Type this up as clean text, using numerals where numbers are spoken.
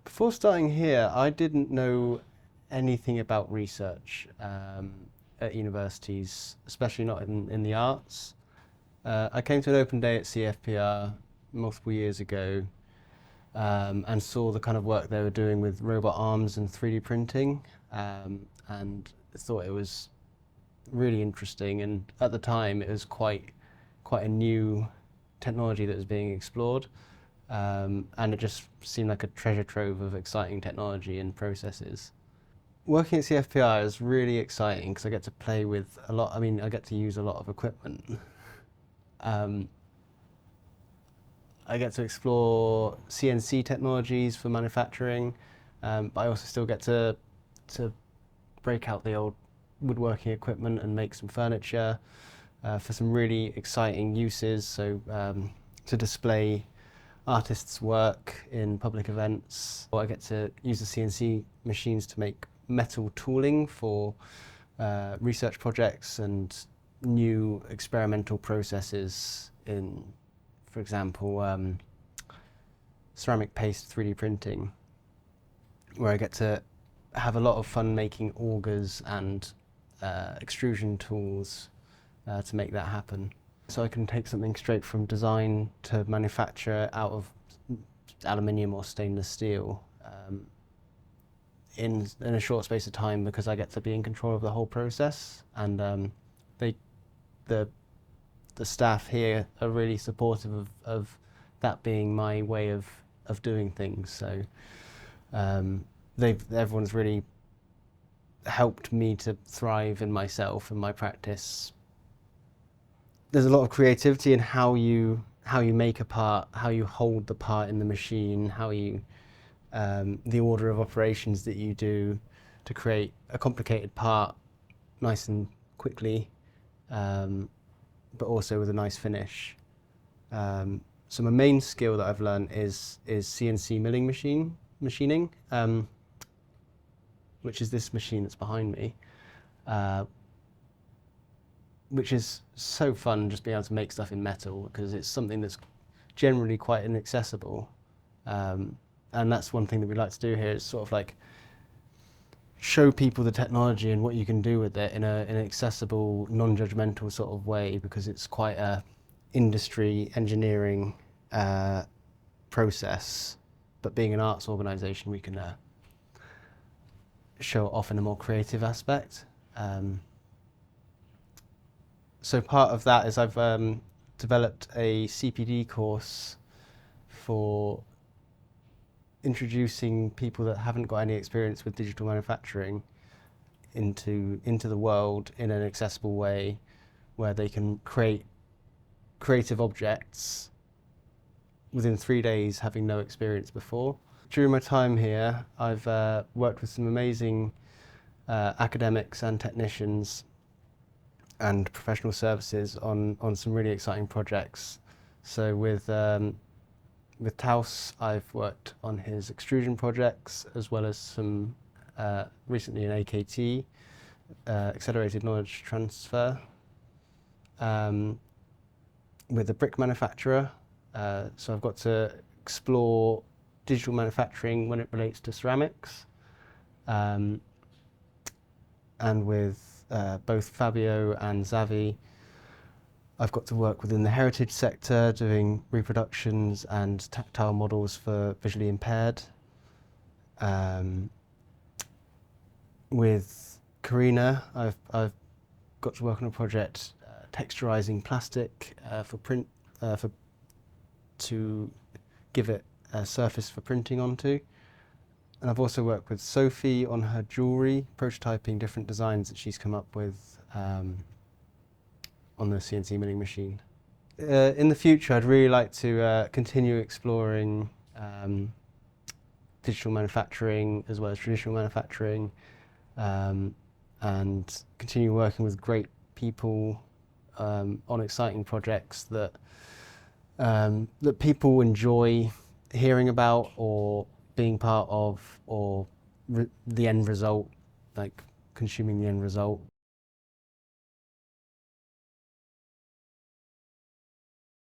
Before starting here, I didn't know anything about research at universities, especially not in the arts. I came to an open day at CFPR multiple years ago and saw the kind of work they were doing with robot arms and 3D printing, and thought it was really interesting. And at the time, it was quite a new technology that was being explored. And it just seemed like a treasure trove of exciting technology and processes. Working at CFPR is really exciting because I get to play with a lot, I get to use a lot of equipment. I get to explore CNC technologies for manufacturing, but I also still get to break out the old woodworking equipment and make some furniture for some really exciting uses. So to display artists' work in public events. I get to use the CNC machines to make metal tooling for research projects and new experimental processes in, for example, ceramic paste 3D printing, where I get to have a lot of fun making augers and extrusion tools to make that happen. So I can take something straight from design to manufacture out of aluminium or stainless steel in a short space of time, because I get to be in control of the whole process, and the staff here are really supportive of that being my way of doing things. So everyone's really helped me to thrive in myself and my practice. There's a lot of creativity in how you make a part, how you hold the part in the machine, how you the order of operations that you do to create a complicated part nice and quickly, but also with a nice finish. So my main skill that I've learned is CNC milling machining, which is this machine that's behind me. Which is so fun, just being able to make stuff in metal, because it's something that's generally quite inaccessible. And that's one thing that we like to do here, is sort of like show people the technology and what you can do with it in an accessible, non-judgmental sort of way, because it's quite a industry engineering process. But being an arts organisation, we can show it off in a more creative aspect. So part of that is I've developed a CPD course for introducing people that haven't got any experience with digital manufacturing into the world in an accessible way, where they can create creative objects within 3 days, having no experience before. During my time here, I've worked with some amazing academics and technicians and professional services on some really exciting projects. So with Taus, I've worked on his extrusion projects, as well as some recently an AKT, accelerated knowledge transfer, with a brick manufacturer. So I've got to explore digital manufacturing when it relates to ceramics, and with both Fabio and Xavi, I've got to work within the heritage sector, doing reproductions and tactile models for visually impaired. With Karina, I've got to work on a project texturizing plastic for print, to give it a surface for printing onto. And I've also worked with Sophie on her jewellery, prototyping different designs that she's come up with on the CNC milling machine. In the future, I'd really like to continue exploring digital manufacturing as well as traditional manufacturing, and continue working with great people on exciting projects that people enjoy hearing about or being part of, or the end result, like consuming the end result.